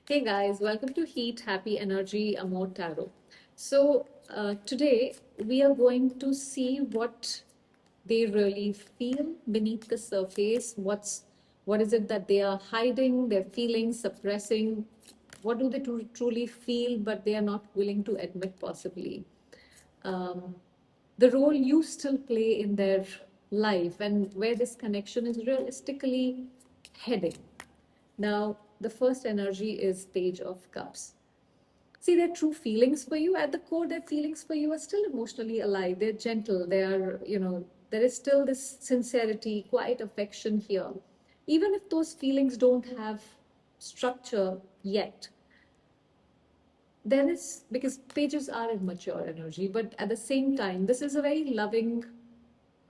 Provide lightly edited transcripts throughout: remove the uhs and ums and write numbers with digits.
Hey guys, welcome to Heat, Happy Energy, Amor Tarot. Today we are going to see what they really feel beneath the surface. What is it that they are hiding, they're feeling, suppressing? What do they truly feel, but they are not willing to admit, possibly? Um, the role you still play in their life and where this connection is realistically heading. Now, the first energy is Page of Cups. See, their true feelings for you, at the core, their feelings for you are still emotionally alive. They're gentle. They are, there is still this sincerity, quiet affection here. Even if those feelings don't have structure yet, there is, because pages are in mature energy, but at the same time, this is a very loving,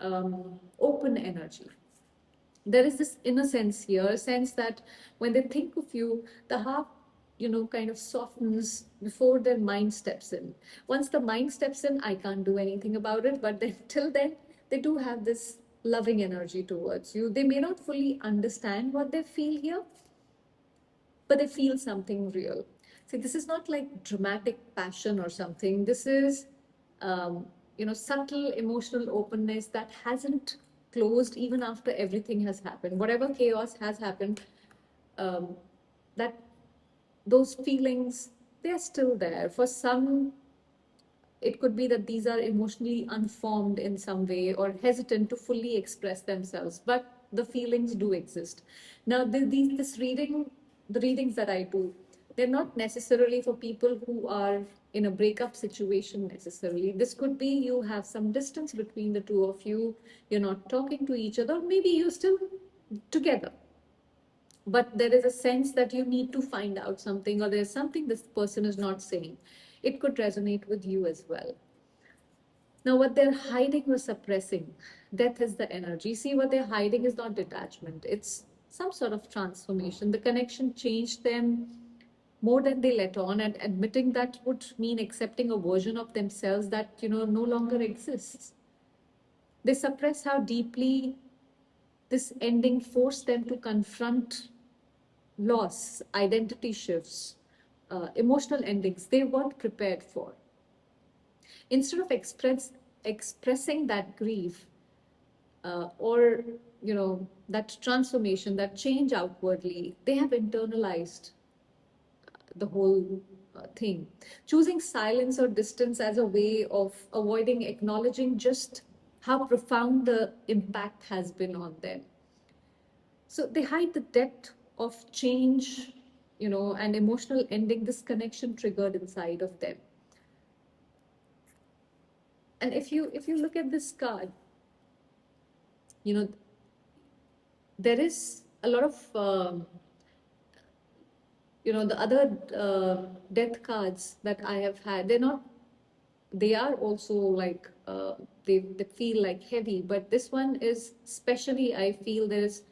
open energy. There is this inner sense here, a sense that when they think of you, the heart, kind of softens before their mind steps in. Once the mind steps in, I can't do anything about it, but then till then, they do have this loving energy towards you. They may not fully understand what they feel here, but they feel something real. See, this is not like dramatic passion or something. This is, subtle emotional openness that hasn't closed even after everything has happened. Whatever chaos has happened, um, that those feelings, they're still there. For some, it could be that these are emotionally unformed in some way or hesitant to fully express themselves, but the feelings do exist. Now, the readings that I do, they're not necessarily for people who are in a breakup situation necessarily. This could be you have some distance between the two of you, you're not talking to each other, maybe you're still together, but there is a sense that you need to find out something, or there's something this person is not saying. It could resonate with you as well. Now, what they're hiding or suppressing, death is the energy. See, what they're hiding is not detachment, it's some sort of transformation. The connection changed them more than they let on, and admitting that would mean accepting a version of themselves that, no longer exists. They suppress how deeply this ending forced them to confront loss, identity shifts, emotional endings they weren't prepared for. Instead of expressing that grief, or that transformation, that change outwardly, they have internalized the whole thing, choosing silence or distance as a way of avoiding acknowledging just how profound the impact has been on them. So they hide the depth of change, and emotional ending this connection triggered inside of them. And if you look at this card, you know there is a lot of the other death cards that I have had. They are also like, they feel like heavy, but this one is especially, I feel there's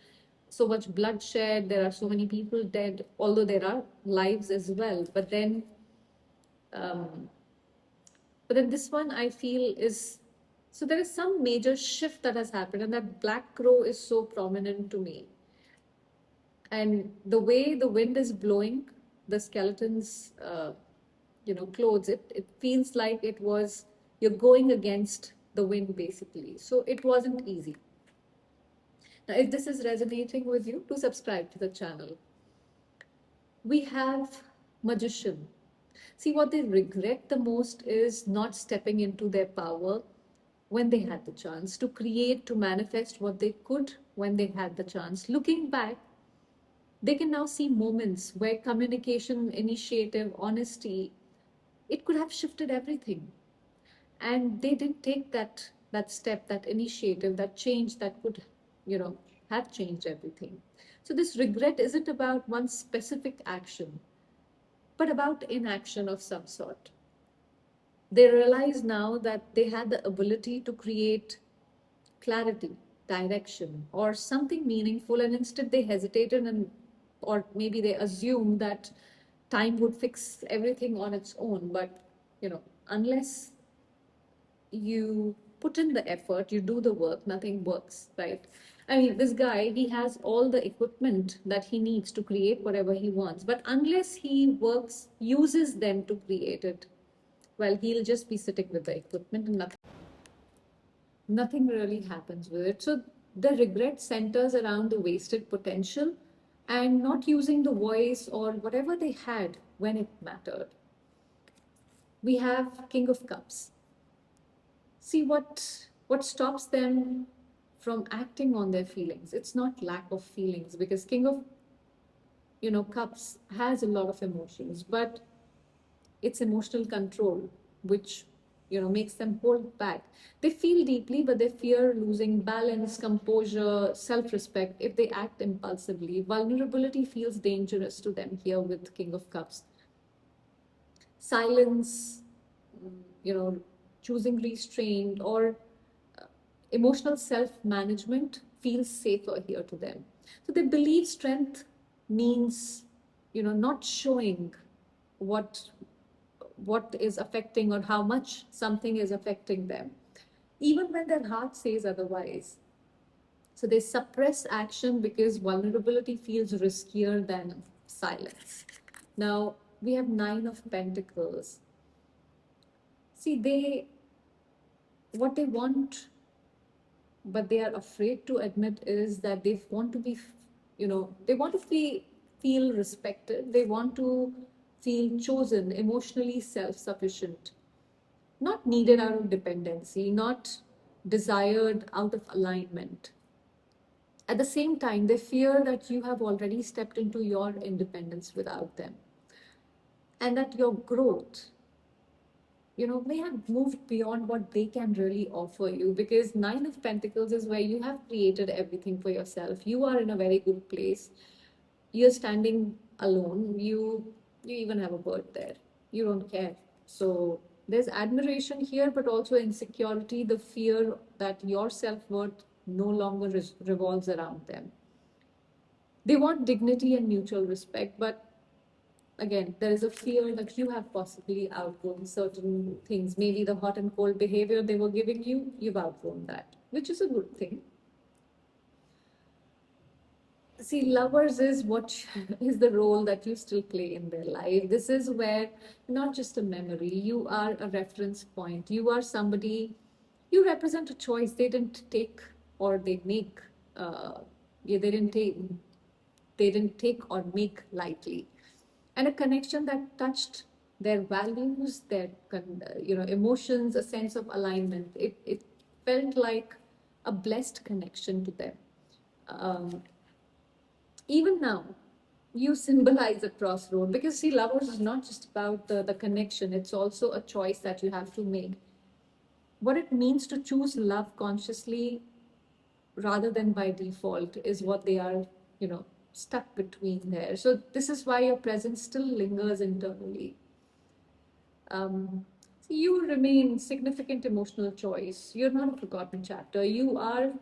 so much bloodshed, there are so many people dead, although there are lives as well. Um, but then this one I feel is, so there is some major shift that has happened, and that black crow is so prominent to me. And the way the wind is blowing the skeleton's clothes, it feels like it was, you're going against the wind basically, so it wasn't easy. Now, if this is resonating with you, do subscribe to the channel. We have Magician. See, what they regret the most is not stepping into their power when they had the chance to create, to manifest what they could when they had the chance. Looking back, they can now see moments where communication, initiative, honesty, it could have shifted everything. And they didn't take that step, that initiative, that change that could, you know, have changed everything. So this regret isn't about one specific action, but about inaction of some sort. They realize now that they had the ability to create clarity, direction, or something meaningful, and instead they hesitated, and or maybe they assumed that time would fix everything on its own. But unless you put in the effort, you do the work, nothing works, right? I mean, this guy, he has all the equipment that he needs to create whatever he wants. But unless he works, uses them to create it, well, he'll just be sitting with the equipment and nothing really happens with it. So the regret centers around the wasted potential and not using the voice or whatever they had when it mattered. We have King of Cups. See what stops them from acting on their feelings. It's not lack of feelings, because King of Cups has a lot of emotions, but it's emotional control which makes them hold back. They feel deeply, but they fear losing balance, composure, self-respect if they act impulsively. Vulnerability feels dangerous to them here with King of Cups. Silence, you know choosing restraint or emotional self-management feels safer here to them. So they believe strength means not showing what what is affecting or how much something is affecting them, even when their heart says otherwise. So they suppress action because vulnerability feels riskier than silence. Now we have Nine of Pentacles. See, what they want, but they are afraid to admit, is that they want to be, they want to feel respected. They want to feel chosen, emotionally self-sufficient, not needed out of dependency, not desired out of alignment. At the same time, they fear that you have already stepped into your independence without them, and that your growth, may have moved beyond what they can really offer you, because Nine of Pentacles is where you have created everything for yourself. You are in a very good place. You're standing alone. You even have a bird there. You don't care. So there's admiration here, but also insecurity, the fear that your self-worth no longer revolves around them. They want dignity and mutual respect, but again, there is a fear that you have possibly outgrown certain things. Maybe the hot and cold behavior they were giving you, you've outgrown that, which is a good thing. See, lovers is what is the role that you still play in their life. This is where not just a memory, you are a reference point. You are somebody, you represent a choice they didn't take or they make. Yeah, they didn't take or make lightly, and a connection that touched their values, their emotions, a sense of alignment. It felt like a blessed connection to them. Um, Even now, you symbolize a crossroad, because see, lovers is not just about the connection, it's also a choice that you have to make. What it means to choose love consciously rather than by default is what they are, stuck between there. So this is why your presence still lingers internally. So you remain significant emotional choice. You're not a forgotten chapter. You are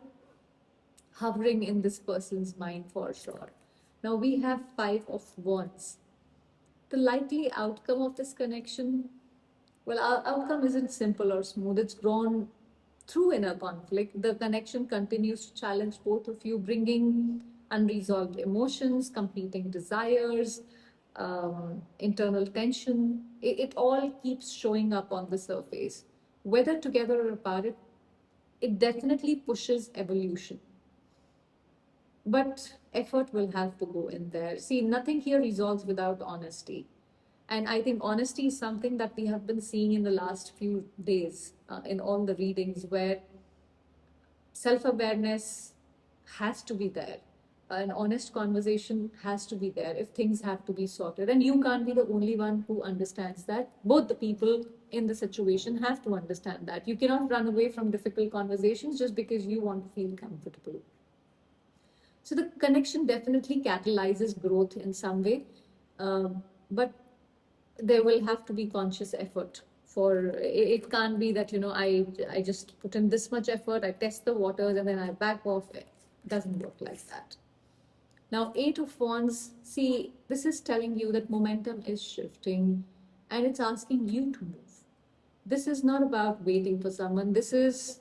hovering in this person's mind for sure. Now we have Five of Wands. The likely outcome of this connection, well, our outcome isn't simple or smooth. It's grown through inner conflict. The connection continues to challenge both of you, bringing unresolved emotions, competing desires, internal tension. It all keeps showing up on the surface. Whether together or apart, it definitely pushes evolution. But effort will have to go in there. See, nothing here resolves without honesty. And I think honesty is something that we have been seeing in the last few days in all the readings, where self awareness has to be there. An honest conversation has to be there if things have to be sorted. And you can't be the only one who understands that. Both the people in the situation have to understand that. You cannot run away from difficult conversations just because you want to feel comfortable. So the connection definitely catalyzes growth in some way, but there will have to be conscious effort. For it can't be that I just put in this much effort, I test the waters, and then I back off. It doesn't work like that. Now, Eight of Wands. See, this is telling you that momentum is shifting, and it's asking you to move. This is not about waiting for someone. This is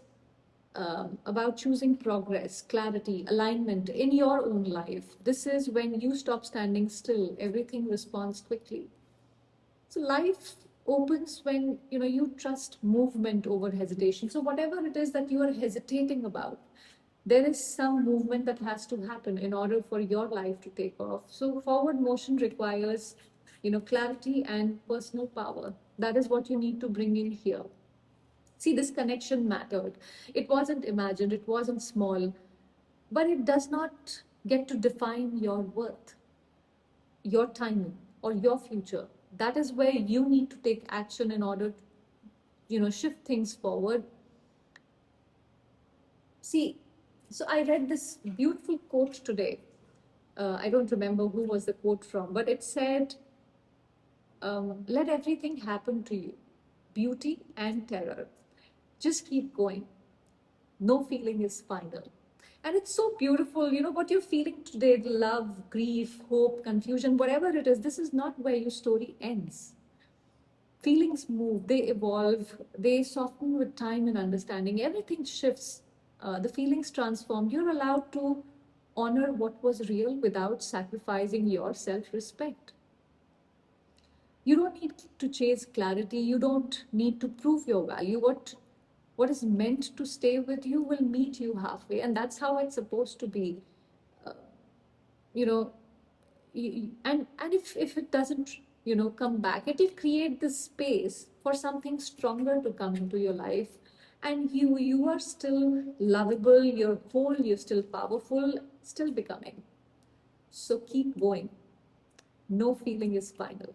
about choosing progress, clarity, alignment in your own life. This is when you stop standing still, everything responds quickly. So life opens when you trust movement over hesitation. So whatever it is that you are hesitating about, there is some movement that has to happen in order for your life to take off. So forward motion requires clarity and personal power. That is what you need to bring in here. See, this connection mattered. It wasn't imagined, it wasn't small, but it does not get to define your worth, your timing, or your future. That is where you need to take action in order to, shift things forward. See, so I read this beautiful quote today. I don't remember who was the quote from, but it said, let everything happen to you, beauty and terror. Just keep going. No feeling is final. And it's so beautiful. What you're feeling today, the love, grief, hope, confusion, whatever it is, this is not where your story ends. Feelings move, they evolve, they soften with time and understanding. Everything shifts, the feelings transform. You're allowed to honor what was real without sacrificing your self respect. You don't need to chase clarity, you don't need to prove your value. What is meant to stay with you will meet you halfway, and that's how it's supposed to be. uh, you know and if it doesn't come back, it will create this space for something stronger to come into your life, and you are still lovable, you're whole, you're still powerful, still becoming. So keep going. No feeling is final.